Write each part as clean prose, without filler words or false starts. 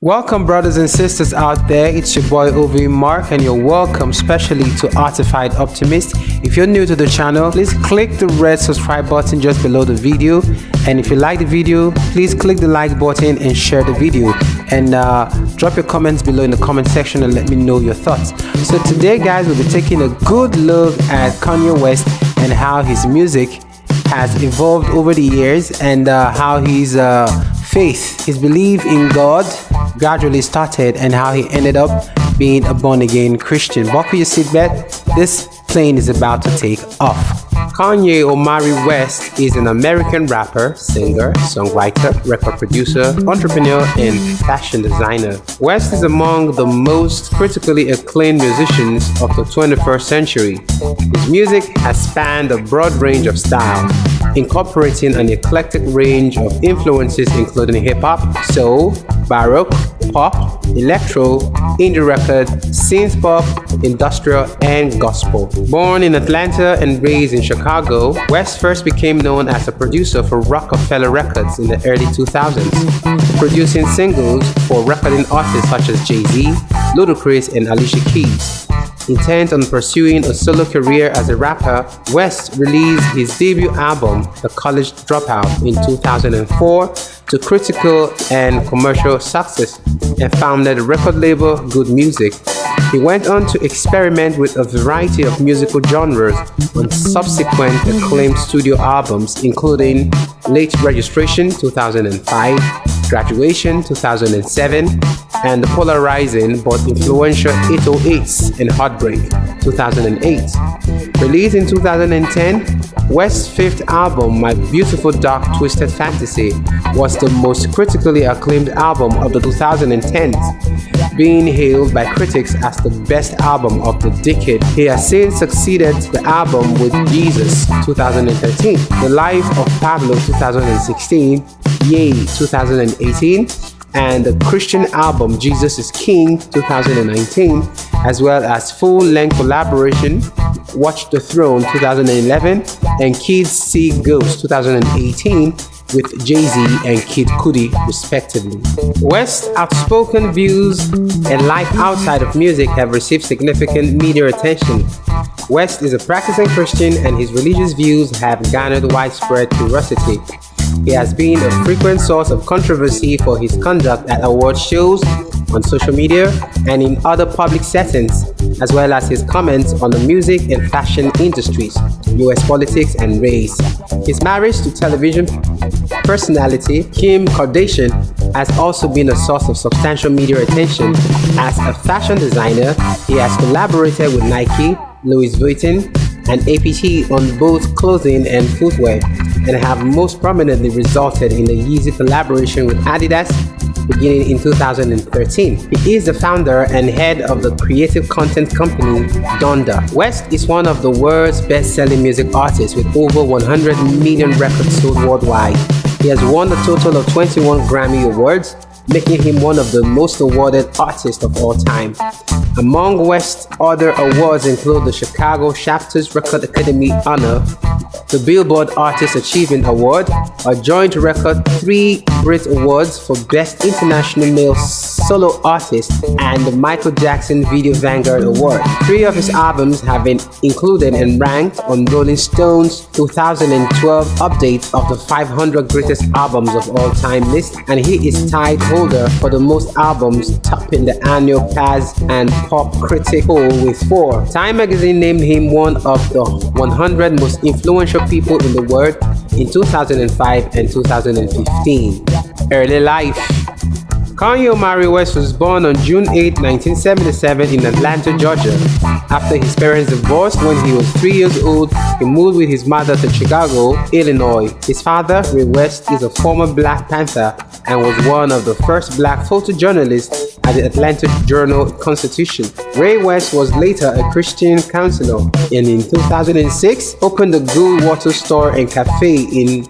Welcome, brothers and sisters out there. It's your boy Ovi Mark, and you're welcome specially to Artified Optimist. If you're new to the channel, please click the red subscribe button just below the video. And if you like the video, please click the like button and share the video. And drop your comments below in the comment section and let me know your thoughts. So today, guys, we'll be taking a good look at Kanye West and how his music has evolved over the years, and how his faith, his belief in God gradually started, and how he ended up being a born-again Christian. Buckle your seatbelt. This plane is about to take off. Kanye West is an American rapper, singer, songwriter, record producer, entrepreneur, and fashion designer. West is among the most critically acclaimed musicians of the 21st century. His music has spanned a broad range of styles, incorporating an eclectic range of influences including hip-hop, soul, baroque, pop, electro, indie record, synth pop, industrial, and gospel. Born in Atlanta and raised in Chicago, West first became known as a producer for Rockefeller Records in the early 2000s, producing singles for recording artists such as Jay-Z, Ludacris, and Alicia Keys. Intent on pursuing a solo career as a rapper, West released his debut album, The College Dropout, in 2004 to critical and commercial success, and founded the record label Good Music. He went on to experiment with a variety of musical genres on subsequent acclaimed studio albums, including Late Registration 2005, Graduation 2007, and the polarizing but influential 808s and Heartbreak 2008. Released in 2010, West's fifth album, My Beautiful Dark Twisted Fantasy, was the most critically acclaimed album of the 2010s, being hailed by critics as the best album of the decade. He has since succeeded the album with Jesus 2013, The Life of Pablo 2016, Yay 2018, and the Christian album Jesus is King 2019, as well as full-length collaboration Watch the Throne 2011 and Kids See Ghosts 2018 with Jay-Z and Kid Cudi respectively. West's outspoken views and life outside of music have received significant media attention. West is a practicing Christian, and his religious views have garnered widespread curiosity. He has been a frequent source of controversy for his conduct at award shows, on social media, and in other public settings, as well as his comments on the music and fashion industries, US politics, and race. His marriage to television personality Kim Kardashian has also been a source of substantial media attention. As a fashion designer, he has collaborated with Nike, Louis Vuitton, and APT on both clothing and footwear, and have most prominently resulted in the Yeezy collaboration with Adidas beginning in 2013. He is the founder and head of the creative content company Donda. West is one of the world's best-selling music artists with over 100 million records sold worldwide. He has won a total of 21 Grammy Awards, making him one of the most awarded artists of all time. Among West's other awards include the Chicago Shafters Record Academy Honor, the Billboard Artist Achievement Award, a joint record 3 Brit Awards for Best International Male Solo Artist, and the Michael Jackson Video Vanguard Award. 3 of his albums have been included and ranked on Rolling Stone's 2012 update of the 500 Greatest Albums of All Time list, and he is tied holder for the most albums, topping the annual Paz and Pop Critic poll with 4. Time magazine named him one of the 100 most influential people in the world in 2005 and 2015. Early life. Kanye West was born on June 8, 1977 in Atlanta, Georgia. After his parents divorced when he was 3 years old, he moved with his mother to Chicago, Illinois. His father, Ray West, is a former Black Panther and was one of the first black photojournalists at the Atlanta Journal-Constitution. Ray West was later a Christian counselor, and in 2006 opened a Good Water store and cafe in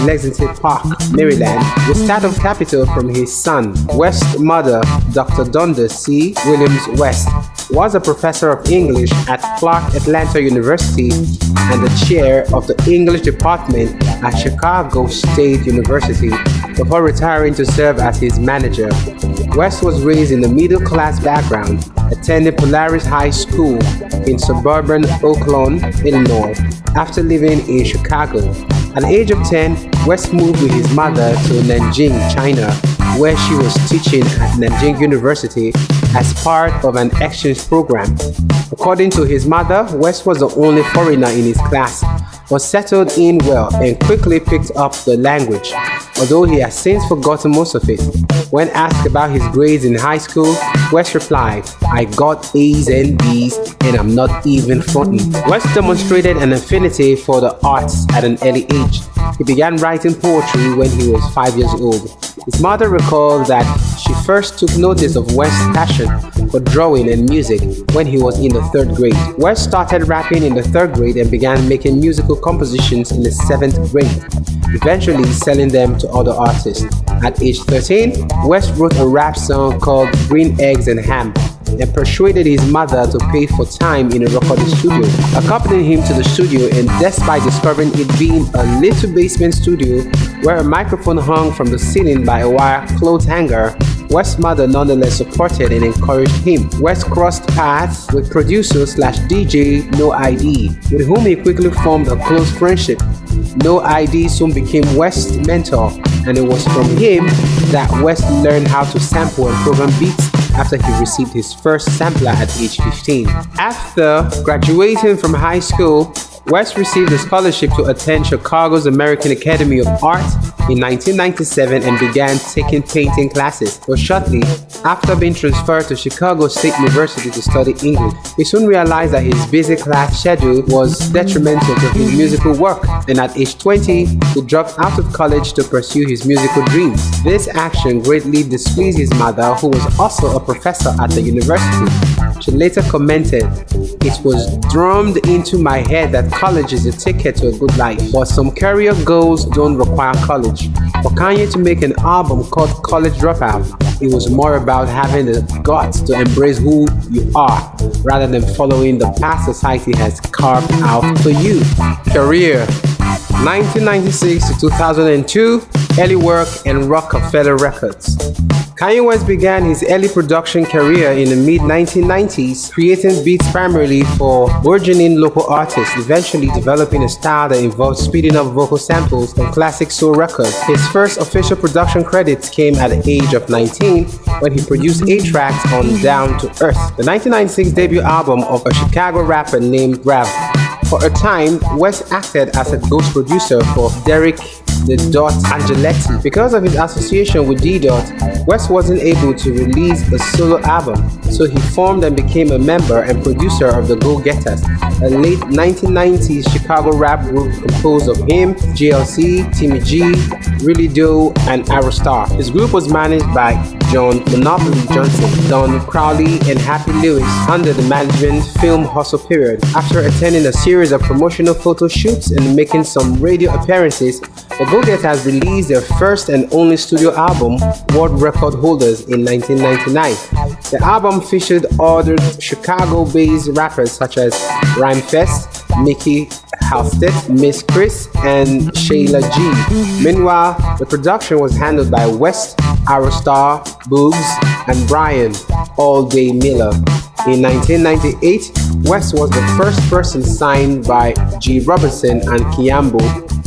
Lexington Park, Maryland, with startup capital from his son. West's mother, Dr. Donda C. Williams West, was a professor of English at Clark Atlanta University and the chair of the English department at Chicago State University. before retiring to serve as his manager. West was raised in a middle-class background, attending Polaris High School in suburban Oak Lawn, Illinois, after living in Chicago. At the age of 10, West moved with his mother to Nanjing, China, where she was teaching at Nanjing University as part of an exchange program. According to his mother, West was the only foreigner in his class, but settled in well and quickly picked up the language, although he has since forgotten most of it. When asked about his grades in high school, West replied, "I got A's and B's and I'm not even fronting." West demonstrated an affinity for the arts at an early age. He began writing poetry when he was 5 years old. His mother recalled that she first took notice of West's passion for drawing and music when he was in the 3rd grade. West started rapping in the 3rd grade and began making musical compositions in the 7th grade, eventually selling them to other artists. At age 13, West wrote a rap song called Green Eggs and Ham and persuaded his mother to pay for time in a recording studio. Accompanying him to the studio, and despite discovering it being a little basement studio where a microphone hung from the ceiling by a wire clothes hanger, West's mother nonetheless supported and encouraged him. West crossed paths with producer/DJ No ID, with whom he quickly formed a close friendship. No ID soon became West's mentor, and it was from him that West learned how to sample and program beats after he received his first sampler at age 15. After graduating from high school, West received a scholarship to attend Chicago's American Academy of Art in 1997 and began taking painting classes. But shortly after being transferred to Chicago State University to study English, he soon realized that his busy class schedule was detrimental to his musical work, and at age 20, he dropped out of college to pursue his musical dreams. This action greatly displeased his mother, who was also a professor at the university. She later commented, "It was drummed into my head that college is a ticket to a good life, but some career goals don't require college." For Kanye to make an album called College Dropout, it was more about having the guts to embrace who you are rather than following the path society has carved out for you. Career: 1996 to 2002, early work and Rockefeller Records. Kanye West began his early production career in the mid-1990s, creating beats primarily for burgeoning local artists, eventually developing a style that involved speeding up vocal samples from classic soul records. His first official production credits came at the age of 19 when he produced 8 tracks on Down to Earth, the 1996 debut album of a Chicago rapper named Rav. For a time, West acted as a ghost producer for Derek the Dot Angeletti. Because of his association with D-Dot, West wasn't able to release a solo album, so he formed and became a member and producer of the Go-Getters, a late 1990s Chicago rap group composed of him, GLC, Timmy G, Really Doe, and Aerostar. His group was managed by John Monopoly Johnson, Don Crowley, and Happy Lewis under the management Film Hustle period. After attending a series of promotional photo shoots and making some radio appearances, the Go-Getters released their first and only studio album, World Record Holders, in 1999. The album featured other Chicago-based rappers such as Rhymefest, Mickey Halstead, Miss Chris, and Shayla G. Meanwhile, the production was handled by West, Aerostar, Boogs, and Brian All Day Miller. In 1998, West was the first person signed by G. Robinson and Kiambo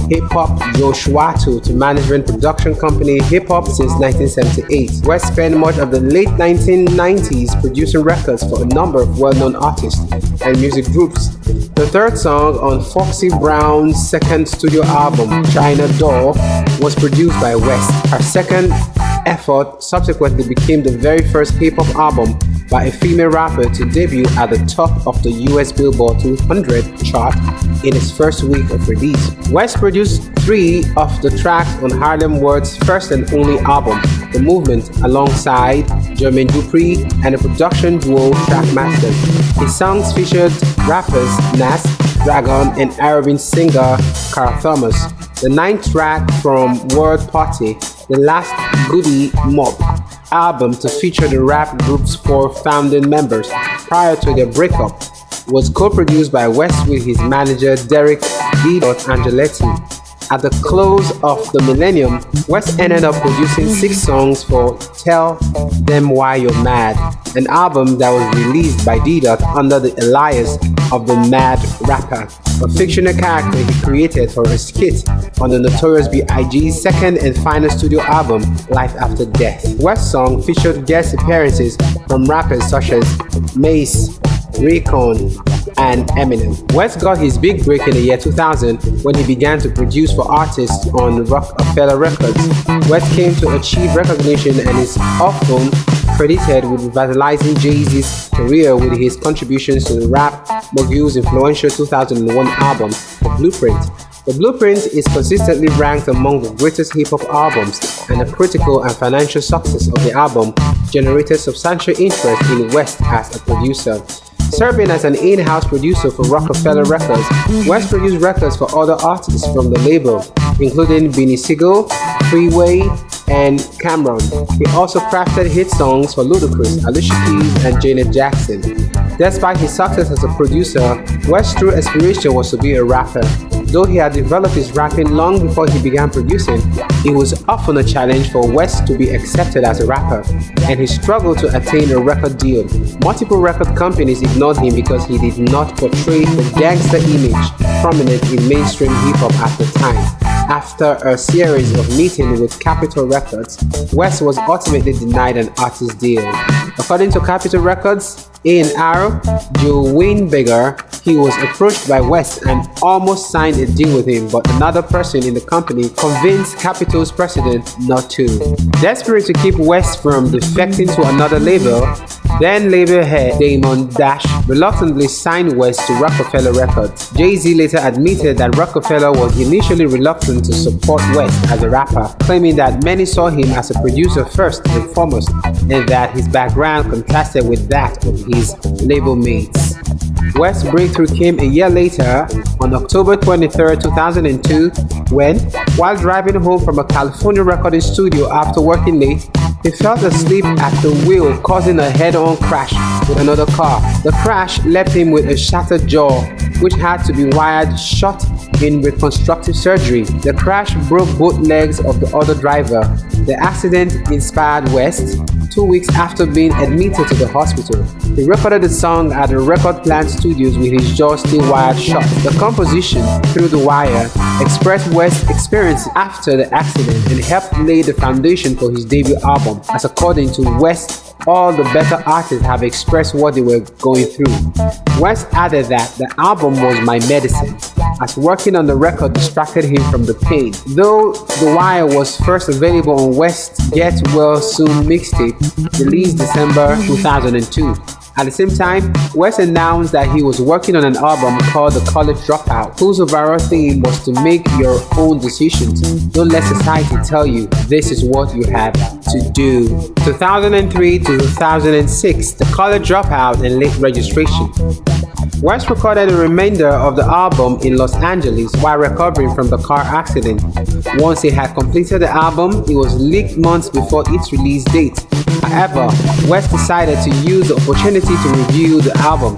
Hip Hop Joshua to management production company Hip Hop since 1978. West spent much of the late 1990s producing records for a number of well-known artists and music groups. The third song on Foxy Brown's second studio album, China Doll, was produced by West. Her second effort subsequently became the very first hip-hop album by a female rapper to debut at the top of the US Billboard 200 chart in its first week of release. West produced 3 of the tracks on Harlem World's first and only album, The Movement, alongside Jermaine Dupri and the production duo Trackmasters. His songs featured rappers Nas, Dragon, and Arabian singer Carl Thomas. The 9th track from World Party, the last Goody Mob album to feature the rap group's 4 founding members prior to their breakup, was co-produced by West with his manager Derek D. Angeletti. At the close of the millennium, West ended up producing 6 songs for Tell Them Why You're Mad, an album that was released by D-Dot under the alias of the Mad Rapper, a fictional character he created for a skit on the Notorious B.I.G.'s second and final studio album, Life After Death. West's song featured guest appearances from rappers such as Mace, Raycon, and Eminem. West got his big break in the year 2000 when he began to produce for artists on Rockefeller Records. West came to achieve recognition and is often credited with revitalizing Jay-Z's career with his contributions to the rap mogul's influential 2001 album, The Blueprint. The Blueprint is consistently ranked among the greatest hip-hop albums, and the critical and financial success of the album generated substantial interest in West as a producer. Serving as an in-house producer for Rockefeller Records, West produced records for other artists from the label, including Beanie Sigel, Freeway, and Cameron. He also crafted hit songs for Ludacris, Alicia Keys, and Janet Jackson. Despite his success as a producer, West's true aspiration was to be a rapper. Though he had developed his rapping long before he began producing, it was often a challenge for West to be accepted as a rapper, and he struggled to attain a record deal. Multiple record companies ignored him because he did not portray the gangster image prominent in mainstream hip-hop at the time. After a series of meetings with Capitol Records, West was ultimately denied an artist deal. According to Capitol Records, A&R Joe Weinberger, he was approached by West and almost signed a deal with him, but another person in the company convinced Capitol's president not to. Desperate to keep West from defecting to another label, then label head Damon Dash reluctantly signed West to Rockefeller Records. Jay-Z later admitted that Rockefeller was initially reluctant to support West as a rapper, claiming that many saw him as a producer first and foremost, and that his background contrasted with that of his label mates. West's breakthrough came a year later, on October 23, 2002, when, while driving home from a California recording studio after working late, he fell asleep at the wheel, causing a head-on crash with another car. The crash left him with a shattered jaw, which had to be wired shut in reconstructive surgery. The crash broke both legs of the other driver. The accident inspired West. 2 weeks after being admitted to the hospital, he recorded the song at the Record Plant Studios with his jaw still wired shut. The composition, Through the Wire, expressed West's experience after the accident and helped lay the foundation for his debut album, as according to West, all the better artists have expressed what they were going through. West added that the album was my medicine, as working on the record distracted him from the pain. Though The Wire was first available on West's Get Well Soon mixtape, released December 2002. At the same time, West announced that he was working on an album called The College Dropout, whose overall theme was to make your own decisions. Don't let society tell you this is what you have to do. 2003 to 2006, The College Dropout and Late Registration. West recorded the remainder of the album in Los Angeles while recovering from the car accident. Once he had completed the album, it was leaked months before its release date. However, West decided to use the opportunity to review the album,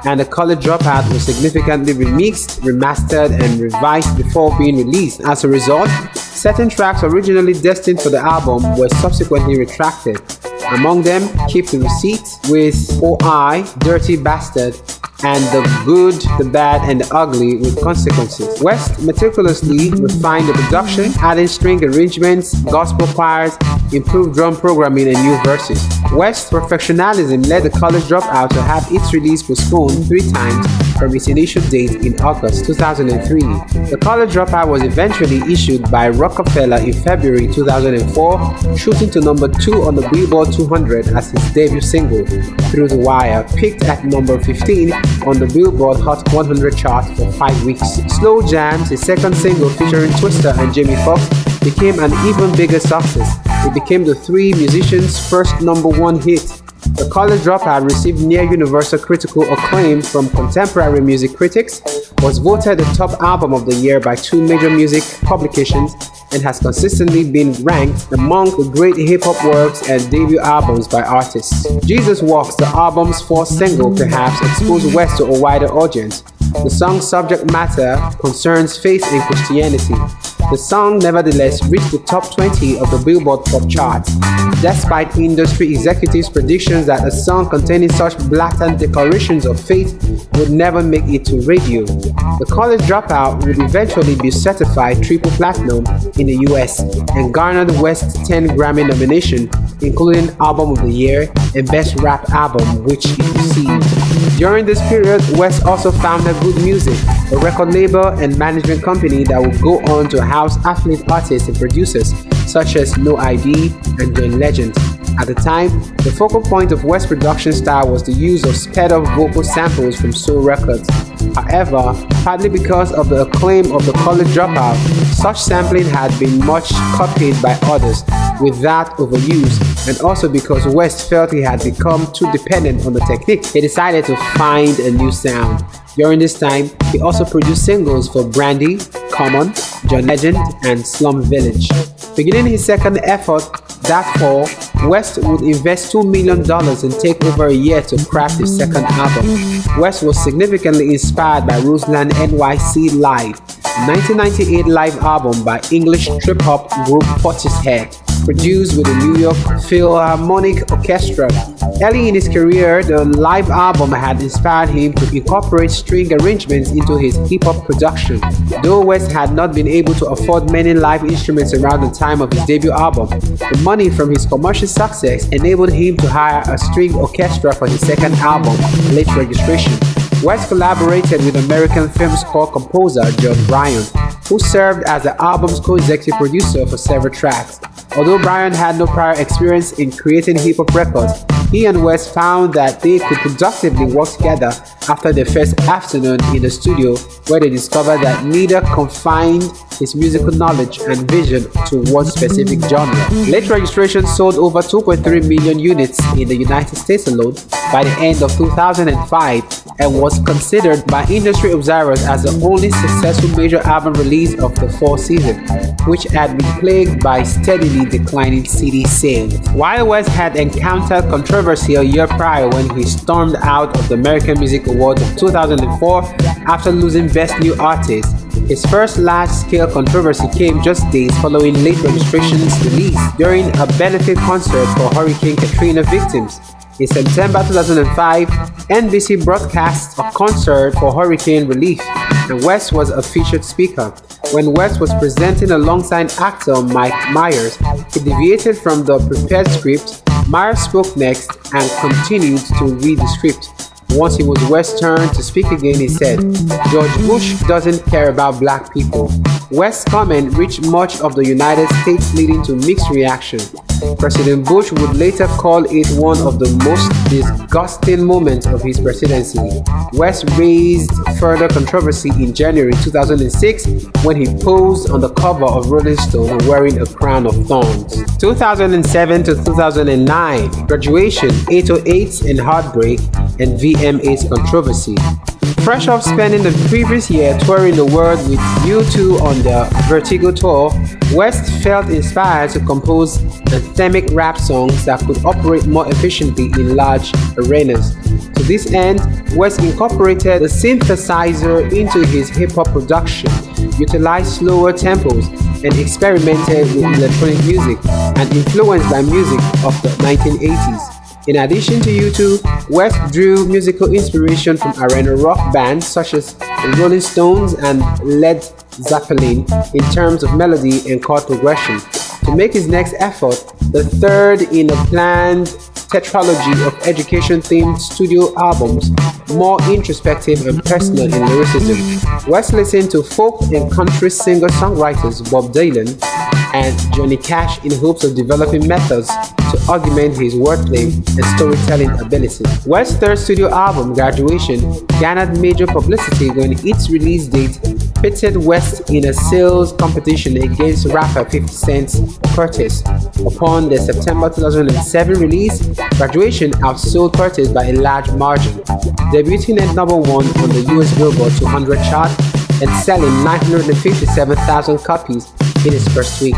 and The College Dropout was significantly remixed, remastered, and revised before being released. As a result, certain tracks originally destined for the album were subsequently retracted. Among them, Keep the Receipt with OI, Dirty Bastard, and The Good, the Bad, and the Ugly with Consequences. West meticulously refined the production, adding string arrangements, gospel choirs, improved drum programming, and new verses. West's perfectionism led The College Dropout to have its release postponed 3 times from its initial date in August 2003. The College Dropout was eventually issued by Rockefeller in February 2004, shooting to number 2 on the Billboard 200 as his debut single. Through the Wire peaked at number 15 on the Billboard Hot 100 chart for 5 weeks. Slow Jams, his second single featuring Twista and Jamie Foxx, became an even bigger success. It became the 3 musicians' first #1 hit. The College Dropout received near universal critical acclaim from contemporary music critics, was voted the top album of the year by 2 major music publications, and has consistently been ranked among the great hip-hop works and debut albums by artists. Jesus Walks, the album's 4th single, perhaps exposed West to a wider audience. The song's subject matter concerns faith in Christianity. The song nevertheless reached the top 20 of the Billboard Pop chart, despite industry executives' predictions that a song containing such blatant declarations of faith would never make it to radio. The College Dropout would eventually be certified triple platinum in the US and garnered West 10 Grammy nominations, including Album of the Year and Best Rap Album, which it received. During this period, West also founded Good Music, a record label and management company that would go on to house affiliate artists and producers such as No ID and John Legend. At the time, the focal point of West's production style was the use of sped-up vocal samples from soul records. However, partly because of the acclaim of The College Dropout, such sampling had been much copied by others without overuse, and also because West felt he had become too dependent on the technique, he decided to find a new sound. During this time, he also produced singles for Brandy, Common, John Legend, and Slum Village. Beginning his second effort that fall, West would invest $2 million and take over a year to craft his second album. West was significantly inspired by Roseland NYC Live, a 1998 live album by English trip-hop group Portishead, produced with the New York Philharmonic Orchestra. Early in his career, the live album had inspired him to incorporate string arrangements into his hip-hop production. Though West had not been able to afford many live instruments around the time of his debut album, the money from his commercial success enabled him to hire a string orchestra for his second album, Late Registration. West collaborated with American film score composer John Bryan, who served as the album's co-executive producer for several tracks. Although Bryan had no prior experience in creating hip-hop records, he and West found that they could productively work together after their first afternoon in the studio, where they discovered that neither confined his musical knowledge and vision to one specific genre. Late Registration sold over 2.3 million units in the United States alone by the end of 2005 and was considered by industry observers as the only successful major album release of the fall season, which had been plagued by steadily declining CD sales. While West had encountered controversy a year prior when he stormed out of the American Music Awards of 2004 after losing Best New Artist, his first large-scale controversy came just days following Late Registration's release during a benefit concert for Hurricane Katrina victims. In September 2005, NBC broadcast a concert for hurricane relief, and West was a featured speaker. When West was presenting alongside actor Mike Myers, he deviated from the prepared script. Myers spoke next and continued to read the script. Once it was West's turn to speak again, he said, "George Bush doesn't care about black people." West's comment reached much of the United States, leading to mixed reaction. President Bush would later call it one of the most disgusting moments of his presidency. West raised further controversy in January 2006 when he posed on the cover of Rolling Stone wearing a crown of thorns. 2007 to 2009, Graduation, 808s and Heartbreak, and VMA's controversy. Fresh off spending the previous year touring the world with U2 on the Vertigo tour, West felt inspired to compose anthemic rap songs that could operate more efficiently in large arenas. To this end, West incorporated the synthesizer into his hip-hop production, utilized slower tempos, and experimented with electronic music and influenced by music of the 1980s. In addition to U2, West drew musical inspiration from arena rock bands such as the Rolling Stones and Led Zeppelin in terms of melody and chord progression. To make his next effort, the third in a planned tetralogy of education-themed studio albums, more introspective and personal in lyricism, West listened to folk and country singer-songwriters Bob Dylan and Johnny Cash in hopes of developing methods to augment his wordplay and storytelling abilities. West's third studio album, Graduation, garnered major publicity when its release date pitted West in a sales competition against rapper 50 Cent Curtis. Upon the September 2007 release, Graduation outsold Curtis by a large margin, debuting at number 1 on the US Billboard 200 chart and selling 957,000 copies in its first week.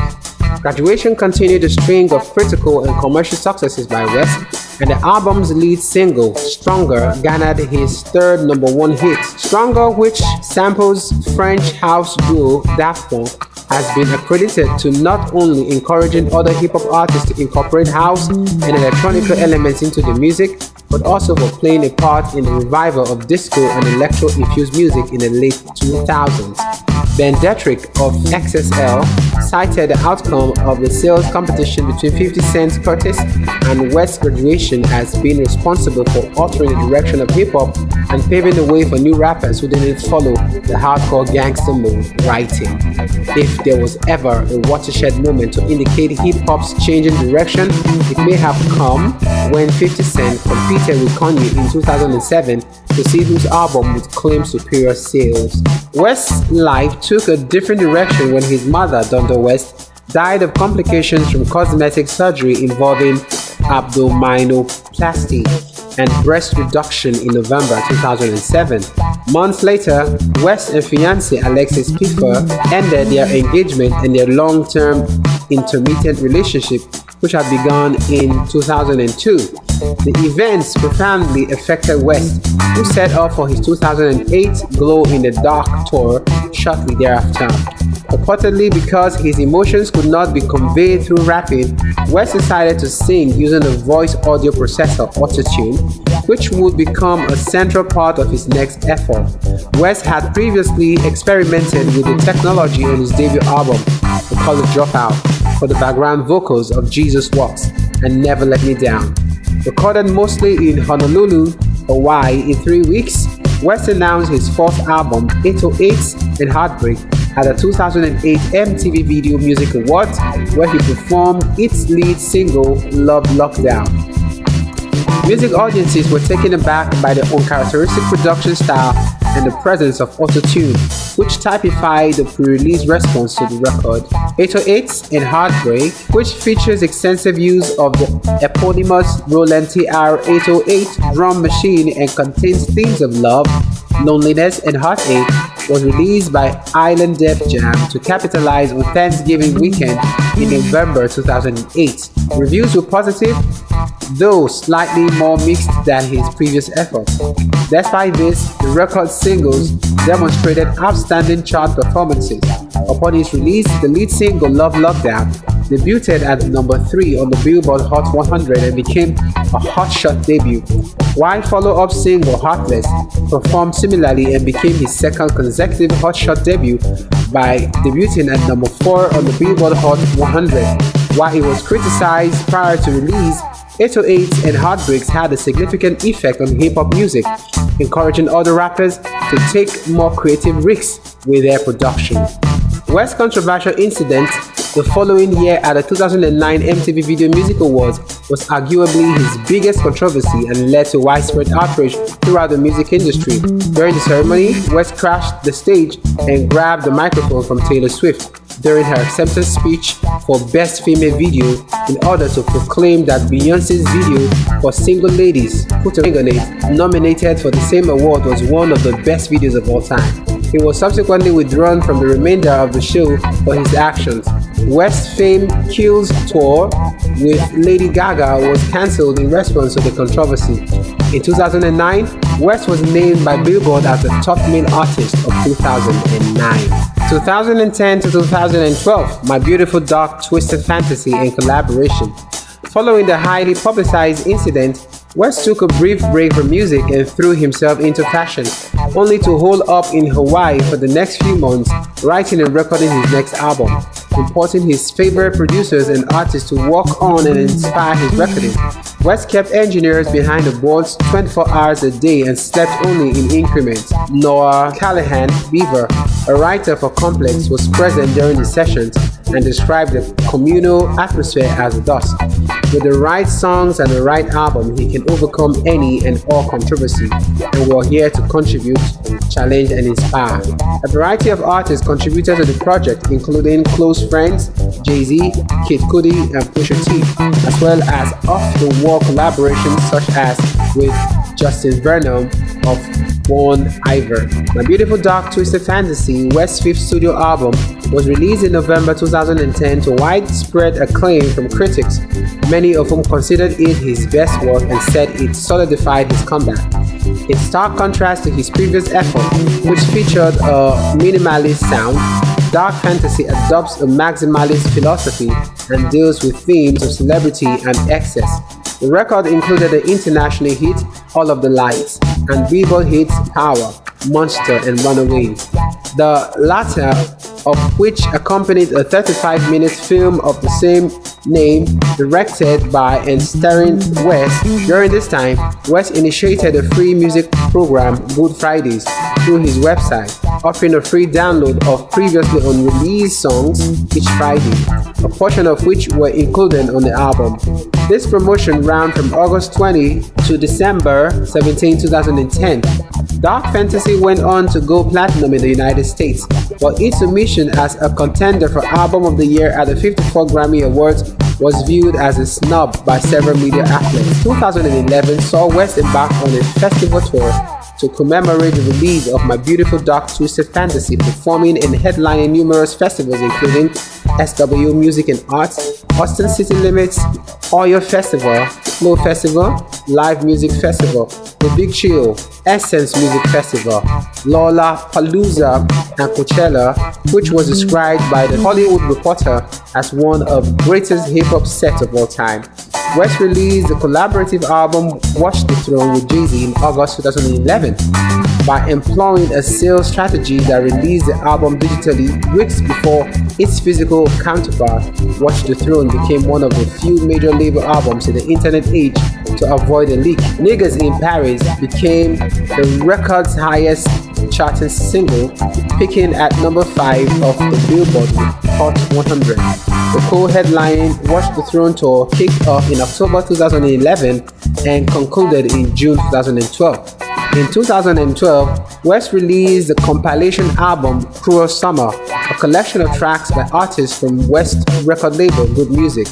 Graduation continued a string of critical and commercial successes by West, and the album's lead single, Stronger, garnered his third number 1 hit. Stronger, which samples French house duo Daft Punk, has been accredited to not only encouraging other hip-hop artists to incorporate house and electronic elements into the music, but also for playing a part in the revival of disco and electro-infused music in the late 2000s. Ben Detrick of XSL cited the outcome of the sales competition between 50 Cent's Curtis and West's graduation as being responsible for altering the direction of hip-hop and paving the way for new rappers who didn't follow the hardcore gangster mode writing. If there was ever a watershed moment to indicate hip-hop's changing direction, it may have come when 50 Cent competed with Kanye in 2007 to see whose album would claim superior sales. West's life took a different direction when his mother, Dunda West, died of complications from cosmetic surgery involving abdominoplasty and breast reduction in November 2007. Months later, West and fiancée Alexis Piffer ended their engagement and their long-term intermittent relationship, which had begun in 2002. The events profoundly affected West, who set off for his 2008 Glow in the Dark tour shortly thereafter. Purportedly because his emotions could not be conveyed through rapping, West decided to sing using the voice audio processor Auto-Tune, which would become a central part of his next effort. West had previously experimented with the technology on his debut album, The College Dropout, for the background vocals of Jesus Walks and Never Let Me Down. Recorded mostly in Honolulu, Hawaii in 3 weeks, West announced his fourth album, 808s and Heartbreak, at the 2008 MTV Video Music Awards, where he performed its lead single, Love Lockdown. Music audiences were taken aback by the uncharacteristic production style and the presence of Auto-Tune, which typified the pre-release response to the record. 808s and Heartbreak, which features extensive use of the eponymous Roland TR-808 drum machine and contains themes of love, loneliness, and heartache, was released by Island Def Jam to capitalize on Thanksgiving weekend in November 2008. Reviews were positive, though slightly more mixed than his previous efforts. Despite this, the record's singles demonstrated outstanding chart performances. Upon its release, the lead single Love Lockdown debuted at number 3 on the Billboard Hot 100 and became a hotshot debut, while follow-up single Heartless performed similarly and became his second consecutive hotshot debut by debuting at number 4 on the Billboard Hot 100. While it was criticized prior to release, 808s and Heartbreaks had a significant effect on hip-hop music, encouraging other rappers to take more creative risks with their production. West's controversial incident the following year at the 2009 MTV Video Music Awards was arguably his biggest controversy and led to widespread outrage throughout the music industry. During the ceremony, West crashed the stage and grabbed the microphone from Taylor Swift during her acceptance speech for Best Female Video in order to proclaim that Beyoncé's video for Single Ladies, Put a Ring on It, nominated for the same award, was one of the best videos of all time. He was subsequently withdrawn from the remainder of the show for his actions. West's Fame Kills tour with Lady Gaga was cancelled in response to the controversy. In 2009, West was named by Billboard as the top male artist of 2009. 2010 to 2012, My Beautiful Dark Twisted Fantasy in collaboration. Following the highly publicized incident, West took a brief break from music and threw himself into fashion, only to hole up in Hawaii for the next few months, writing and recording his next album, importing his favorite producers and artists to work on and inspire his recording. West kept engineers behind the boards 24 hours a day and slept only in increments. Noah Callahan Beaver, a writer for Complex, was present during the sessions and described the communal atmosphere as dust. With the right songs and the right album, he can overcome any and all controversy, and we're here to contribute, challenge, and inspire. A variety of artists contributed to the project, including close friends Jay-Z, Kid Cudi, and Pusha T, as well as off-the-wall collaborations such as with Justin Vernon of Bon Iver. My Beautiful Dark Twisted Fantasy, West's fifth studio album, was released in November 2010 to widespread acclaim from critics, many of whom considered it his best work and said it solidified his comeback. In stark contrast to his previous effort, which featured a minimalist sound, Dark Fantasy adopts a maximalist philosophy and deals with themes of celebrity and excess. The record included the international hit All of the Lights and Billboard hits Power, Monster and Runaway, the latter of which accompanied a 35-minute film of the same name directed by and starring West. During this time, West initiated a free music program, Good Fridays, through his website, offering a free download of previously unreleased songs each Friday, a portion of which were included on the album. This promotion ran from August 20 to December 17, 2010. Dark Fantasy went on to go platinum in the United States, but its submission as a contender for Album of the Year at the 54 Grammy Awards was viewed as a snub by several media outlets. 2011 saw West embark on a festival tour to commemorate the release of My Beautiful Dark Twisted Fantasy, performing and headlining numerous festivals including SW Music and Arts, Austin City Limits, Oyo Festival, Flow Festival, Live Music Festival, The Big Chill, Essence Music Festival, Lollapalooza, and Coachella, which was described by The Hollywood Reporter as one of the greatest hip-hop sets of all time. West released the collaborative album Watch the Throne with Jay-Z in August 2011 by employing a sales strategy that released the album digitally weeks before its physical counterpart. Watch the Throne became one of the few major label albums in the internet age to avoid a leak. Niggas in Paris became the record's highest charting single, peaking at number 5 of the Billboard Hot 100. The co-headlining Watch the Throne tour kicked off in October 2011 and concluded in June 2012. In 2012, West released the compilation album Cruel Summer, a collection of tracks by artists from West record label Good Music.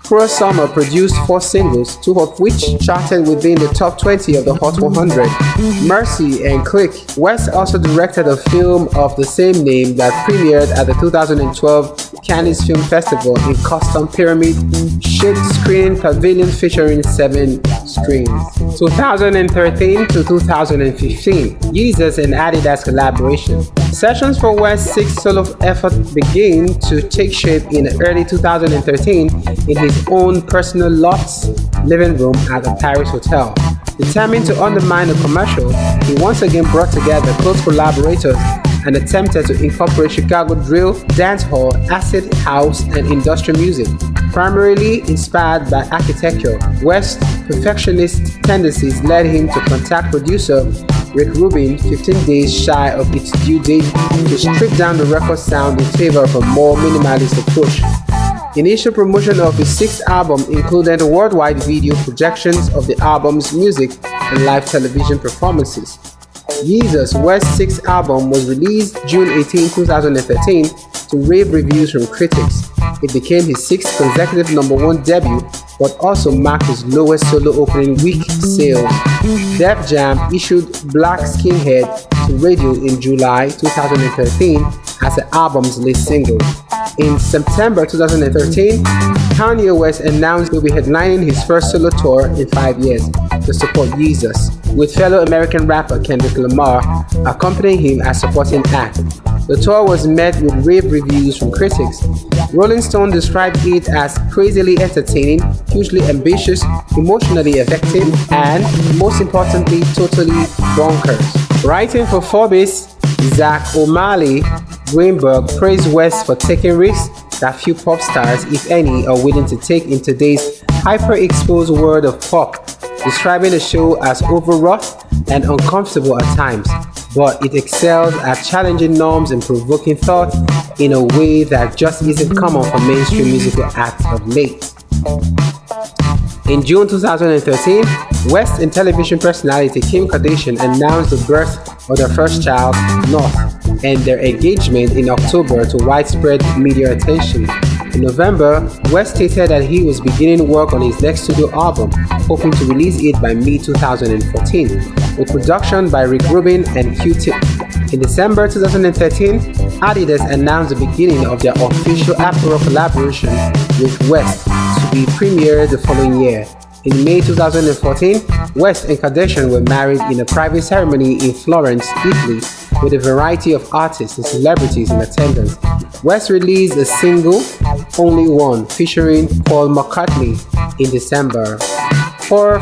Cruel Summer produced 4 singles, 2 of which charted within the top 20 of the Hot 100, Mercy and Click. West also directed a film of the same name that premiered at the 2012 Cannes Film Festival in custom pyramid-shaped screen pavilion featuring 7 screens. 2013 to 2015, Yeezus and Adidas collaboration. Sessions for West's 6th solo effort began to take shape in early 2013 in his own personal loft's living room at a Paris hotel. Determined to undermine the commercial, he once again brought together close collaborators and attempted to incorporate Chicago drill, dancehall, acid house, and industrial music. Primarily inspired by architecture, West's perfectionist tendencies led him to contact producer Rick Rubin 15 days shy of its due date to strip down the record sound in favor of a more minimalist approach. Initial promotion of his 6th album included worldwide video projections of the album's music and live television performances. Yeezus, West's 6th album, was released June 18, 2013 to rave reviews from critics. It became his 6th consecutive #1 debut, but also marked his lowest solo opening week sales. Def Jam issued Black Skinhead to radio in July 2013 as the album's lead single. In September 2013, Kanye West announced he'll be headlining his first solo tour in 5 years to support Yeezus, with fellow American rapper Kendrick Lamar accompanying him as supporting act. The tour was met with rave reviews from critics. Rolling Stone described it as crazily entertaining, hugely ambitious, emotionally effective, and, most importantly, totally bonkers. Writing for Forbes, Zach O'Malley Greenberg praised West for taking risks that few pop stars, if any, are willing to take in today's hyper-exposed world of pop, describing the show as overwrought and uncomfortable at times, but it excels at challenging norms and provoking thought in a way that just isn't common for mainstream musical acts of late. In June 2013, West and television personality Kim Kardashian announced the birth of their first child, North, and their engagement in October to widespread media attention. In November, West stated that he was beginning work on his next studio album, hoping to release it by mid-2014, with production by Rick Rubin and Q-Tip. In December 2013, Adidas announced the beginning of their official apparel collaboration with West to be premiered the following year. In May 2014, West and Kardashian were married in a private ceremony in Florence, Italy, with a variety of artists and celebrities in attendance. West released a single, Only One, featuring Paul McCartney in December. 4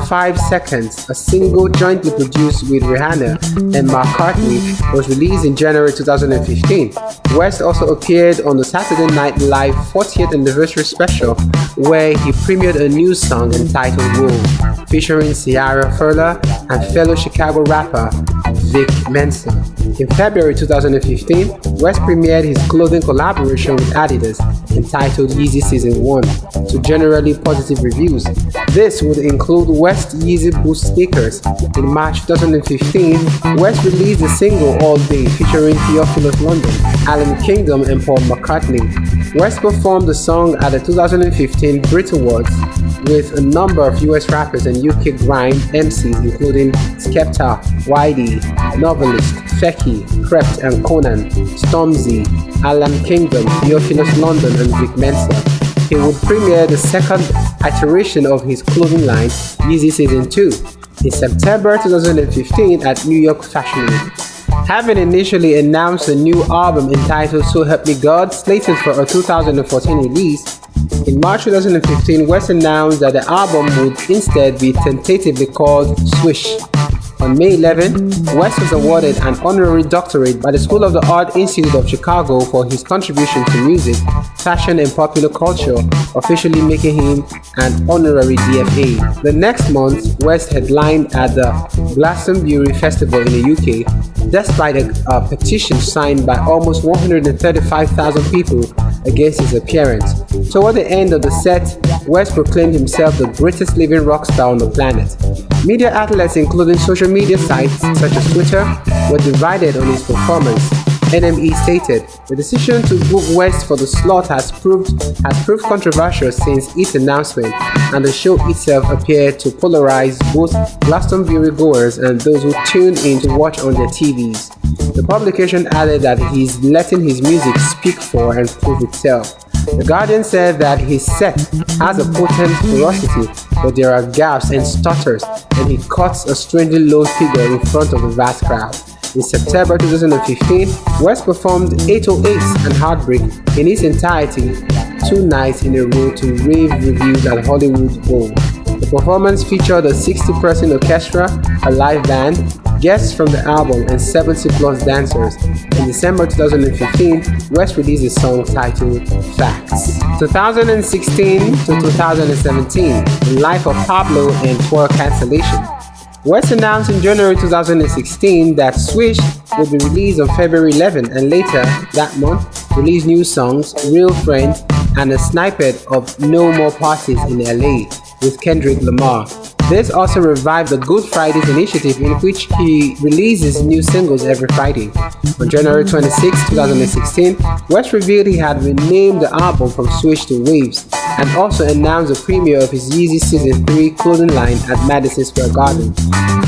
Seconds, a single jointly produced with Rihanna and McCartney, was released in January 2015. West also appeared on the Saturday Night Live 40th anniversary special, where he premiered a new song entitled Whoa, featuring Ciara Furler and fellow Chicago rapper Vic Mensa. In February 2015, West premiered his clothing collaboration with Adidas entitled Yeezy Season 1 to generally positive reviews. This would include West Yeezy Boost sneakers. In March 2015, West released the single All Day featuring Theophilus London, Alan Kingdom and Paul McCartney. West performed the song at the 2015 Brit Awards with a number of US rappers and UK grime MCs including Skepta, Whitey, Novelist, Fecky, Krept and Conan, Stormzy, Alan Kingdom, Theophilus London and Vic Mensa. He would premiere the second iteration of his clothing line, Yeezy Season 2, in September 2015 at New York Fashion Week. Having initially announced a new album entitled So Help Me God, slated for a 2014 release, in March 2015, West announced that the album would instead be tentatively called Swish. On May 11, West was awarded an honorary doctorate by the School of the Art Institute of Chicago for his contribution to music, fashion, and popular culture, officially making him an honorary DFA. The next month, West headlined at the Glastonbury Festival in the UK, despite a petition signed by almost 135,000 people against his appearance. Toward the end of the set, West proclaimed himself the greatest living rock star on the planet. Media outlets, including social media sites such as Twitter, were divided on his performance. NME stated, the decision to book West for the slot has proved controversial since its announcement, and the show itself appeared to polarize both Glastonbury goers and those who tuned in to watch on their TVs. The publication added that he's letting his music speak for and prove itself. The Guardian said that his set has a potent ferocity, but there are gaps and stutters, and he cuts a strangely low figure in front of a vast crowd. In September 2015, West performed 808s and Heartbreak in its entirety 2 nights in a row to rave reviews at Hollywood Bowl. The performance featured a 60-person orchestra, a live band, guests from the album, and 70-plus dancers. In December 2015, West released a song titled Facts. 2016 to 2017, The Life of Pablo and Tour Cancellation. West announced in January 2016 that Swish would be released on February 11, and later that month released new songs, Real Friend, and a snippet of No More Parties in LA with Kendrick Lamar. This also revived the Good Fridays initiative, in which he releases new singles every Friday. On January 26, 2016, West revealed he had renamed the album from Swish to Waves, and also announced the premiere of his Yeezy Season 3 clothing line at Madison Square Garden.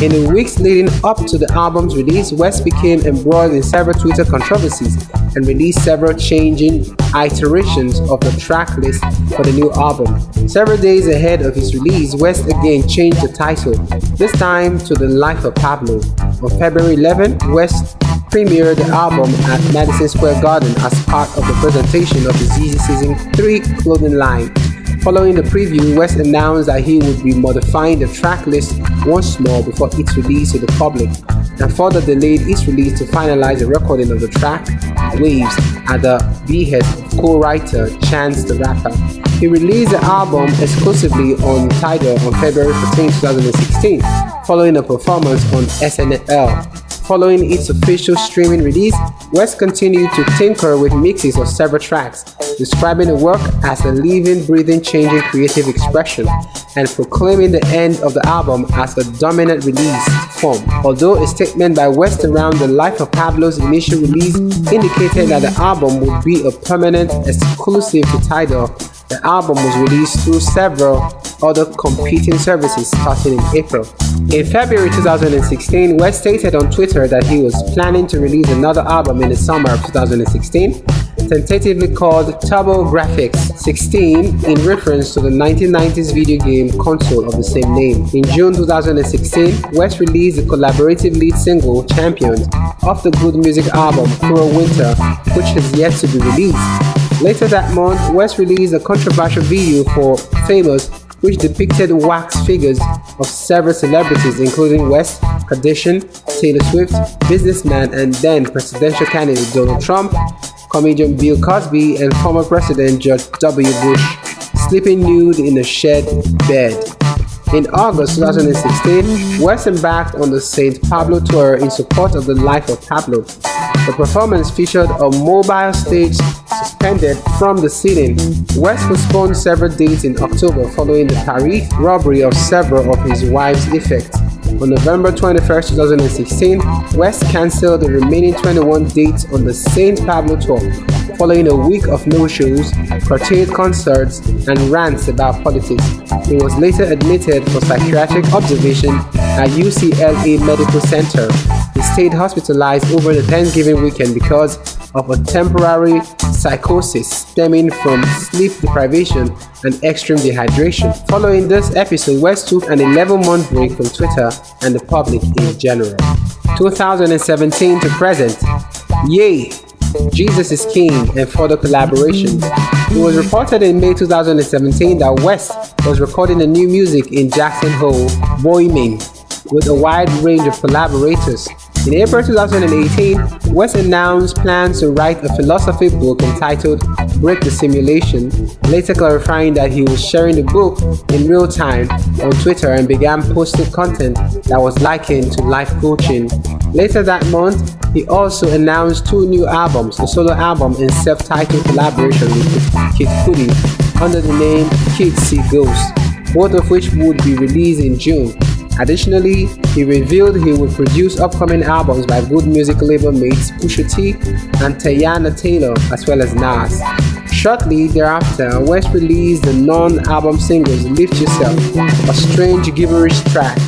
In the weeks leading up to the album's release, West became embroiled in several Twitter controversies and released several changing iterations of the track list for the new album. Several days ahead of his release, West again changed the title, this time to The Life of Pablo. On February 11, West premiered the album at Madison Square Garden as part of the presentation of his Yeezy Season 3 clothing line. Following the preview, West announced that he would be modifying the track list once more before its release to the public, and further delayed its release to finalize the recording of the track, Waves, at the behest of co-writer Chance the Rapper. He released the album exclusively on Tidal on February 14, 2016, following a performance on SNL. Following its official streaming release, West continued to tinker with mixes of several tracks, describing the work as a living, breathing, changing creative expression, and proclaiming the end of the album as a dominant release form. Although a statement by West around the Life of Pablo's initial release indicated that the album would be a permanent exclusive to Tidal, the album was released through several other competing services starting in April. In February 2016, West stated on Twitter that he was planning to release another album in the summer of 2016, tentatively called TurboGrafx 16 in reference to the 1990s video game console of the same name. In June 2016, West released the collaborative lead single Champions off the Good Music album Cruel Winter, which has yet to be released. Later that month, West released a controversial video for Famous which depicted wax figures of several celebrities including West, Kardashian, Taylor Swift, businessman and then presidential candidate Donald Trump, comedian Bill Cosby, and former President George W. Bush, sleeping nude in a shed bed. In August 2016, West embarked on the St. Pablo tour in support of the life of Pablo. The performance featured a mobile stage suspended from the ceiling. West postponed several dates in October following the Paris robbery of several of his wife's effects. On November 21, 2016, West cancelled the remaining 21 dates on the St. Pablo tour, following a week of no shows, curtailed concerts, and rants about politics. He was later admitted for psychiatric observation at UCLA Medical Center. He stayed hospitalized over the Thanksgiving weekend because of a temporary psychosis stemming from sleep deprivation and extreme dehydration. Following this episode, West took an 11-month break from Twitter and the public in general. 2017 to present. Yay! Jesus is King and further collaborations. It was reported in May 2017 that West was recording the new music in Jackson Hole, Wyoming, with a wide range of collaborators. In April 2018, West announced plans to write a philosophy book entitled Break the Simulation, later clarifying that he was sharing the book in real time on Twitter and began posting content that was likened to life coaching. Later that month, he also announced 2 new albums, a solo album and self-titled collaboration with Kid Cudi under the name Kids See Ghosts, both of which would be released in June. Additionally, he revealed he would produce upcoming albums by Good Music label mates Pusha T and Teyana Taylor, as well as Nas. Shortly thereafter, West released the non-album singles Lift Yourself, a strange gibberish track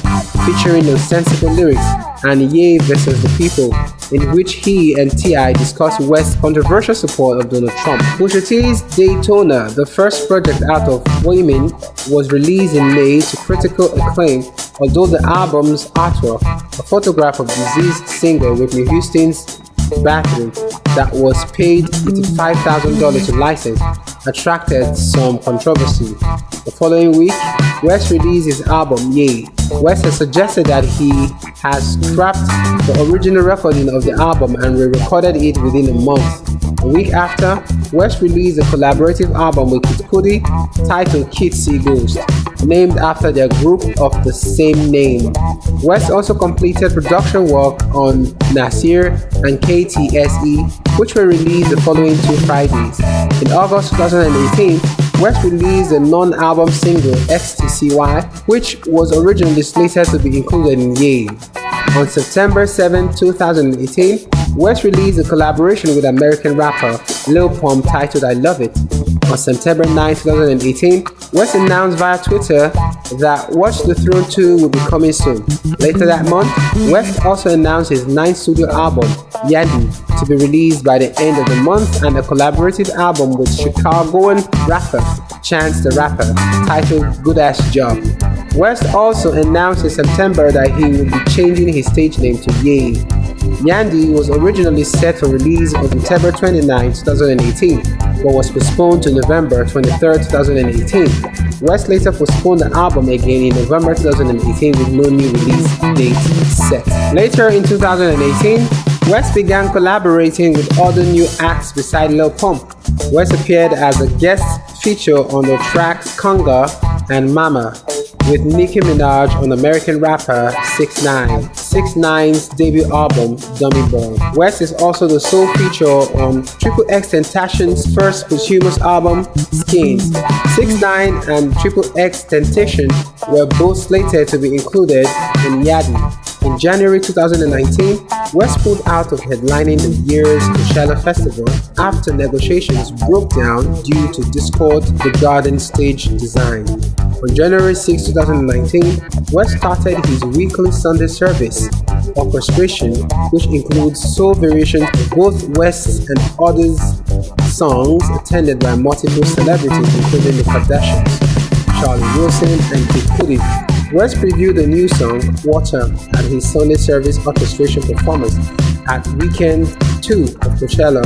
featuring nonsensical lyrics, and Ye vs. the People, in which he and T.I. discussed West's controversial support of Donald Trump. Pusha T's Daytona, the first project out of Wyoming, was released in May to critical acclaim, although the album's artwork, a photograph of deceased singer Whitney Houston's bathroom that was paid $85,000 to license, attracted some controversy. The following week, West released his album Yay. West has suggested that he has scrapped the original recording of the album and re-recorded it within a month. A week after, West released a collaborative album with Kid Cudi titled Kids See Ghosts, named after their group of the same name. West also completed production work on Nasir and KTSE, which were released the following 2 Fridays. In August 2018, West released a non-album single XTCY, which was originally slated to be included in Yay. On September 7, 2018, West released a collaboration with American rapper Lil Pump titled I Love It. On September 9, 2018, West announced via Twitter that Watch the Throne 2 will be coming soon. Later that month, West also announced his 9th studio album, Yandi, to be released by the end of the month, and a collaborative album with Chicagoan rapper Chance the Rapper titled Good Ass Job. West also announced in September that he would be changing his stage name to Ye. Yandi was originally set for release on September 29, 2018, but was postponed to November 23, 2018. West later postponed the album again in November 2018 with no new release date set. Later in 2018, West began collaborating with other new acts beside Lil Pump. West appeared as a guest feature on the tracks Conga and Mama, with Nicki Minaj on American rapper 6ix9ine. 6ix9ine's debut album, Dummy Boy. West is also the sole feature on XXXTentacion's first posthumous album, Skins. 6ix9ine and XXXTentacion were both slated to be included in Yadi. In January 2019, West pulled out of headlining the year's Coachella Festival after negotiations broke down due to discord regarding stage design. On January 6, 2019, West started his weekly Sunday service orchestration, which includes soul variations of both West's and others' songs, attended by multiple celebrities including the Kardashians, Charlie Wilson, and Kid Cudi. West previewed the new song, Water, at his Sunday service orchestration performance at Weekend 2 of Coachella.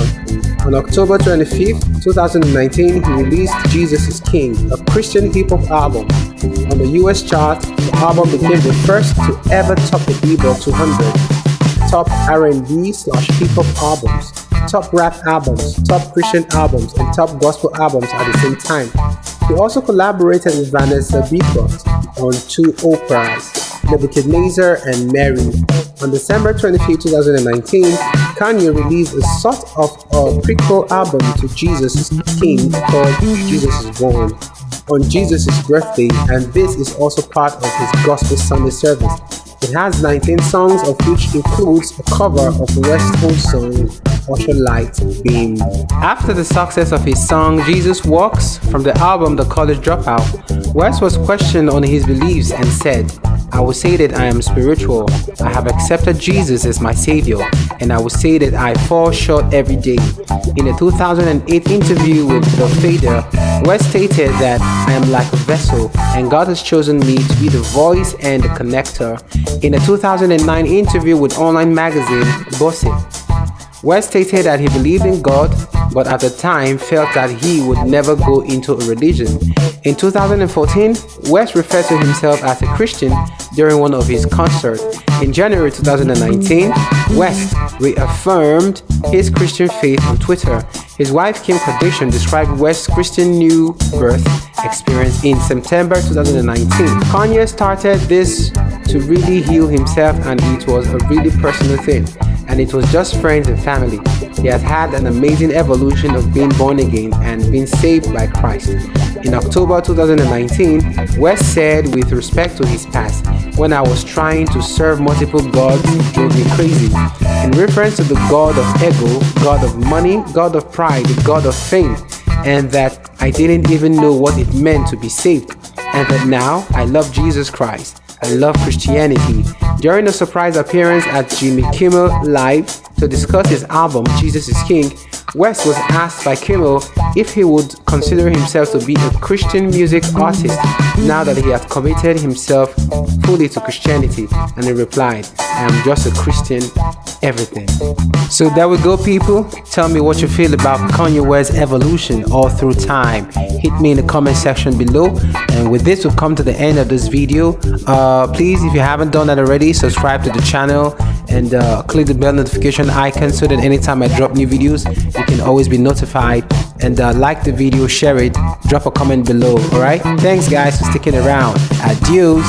On October 25, 2019, he released Jesus is King, a Christian hip-hop album. On the US chart, the album became the first to ever top the Billboard 200, top R&B/hip-hop albums, top rap albums, top Christian albums, and top gospel albums at the same time. He also collaborated with Vanessa Beacroft on two operas, Nebuchadnezzar and Mary. On December 25, 2019, Kanye released a sort of a prequel album to Jesus is King called Jesus is Born on Jesus' birthday, and this is also part of his Gospel Sunday service. It has 19 songs, of which includes a cover of West's own song, Usher Light Beam. After the success of his song Jesus Walks from the album The College Dropout, West was questioned on his beliefs and said, "I will say that I am spiritual. I have accepted Jesus as my savior, and I will say that I fall short every day." In a 2008 interview with The Fader, West stated that I am like a vessel, and God has chosen me to be the voice and the connector. In a 2009 interview with online magazine Bossy, West stated that he believed in God, but at the time felt that he would never go into a religion. In 2014, West referred to himself as a Christian during one of his concerts. In January 2019, West reaffirmed his Christian faith on Twitter. His wife Kim Kardashian described West's Christian new birth experience in September 2019. Kanye started this to really heal himself, and it was a really personal thing, and it was just friends and family. He has had an amazing evolution of being born again and being saved by Christ. In October 2019, West said with respect to his past, "When I was trying to serve multiple gods, it drove me crazy," in reference to the god of ego, god of money, god of pride, the god of fame, and that I didn't even know what it meant to be saved, and that now I love Jesus Christ. I love Christianity. During a surprise appearance at Jimmy Kimmel Live to discuss his album Jesus is King, West was asked by Kimmel if he would consider himself to be a Christian music artist now that he had committed himself fully to Christianity, and he replied, "I am just a Christian, everything." So there we go, people. Tell me what you feel about Kanye West's evolution all through time. Hit me in the comment section below. And with this, we've come to the end of this video. Please, if you haven't done that already, subscribe to the channel and click the bell notification icon so that anytime I drop new videos, you can always be notified. And like the video, share it, drop a comment below. Alright, thanks guys for sticking around. Adios.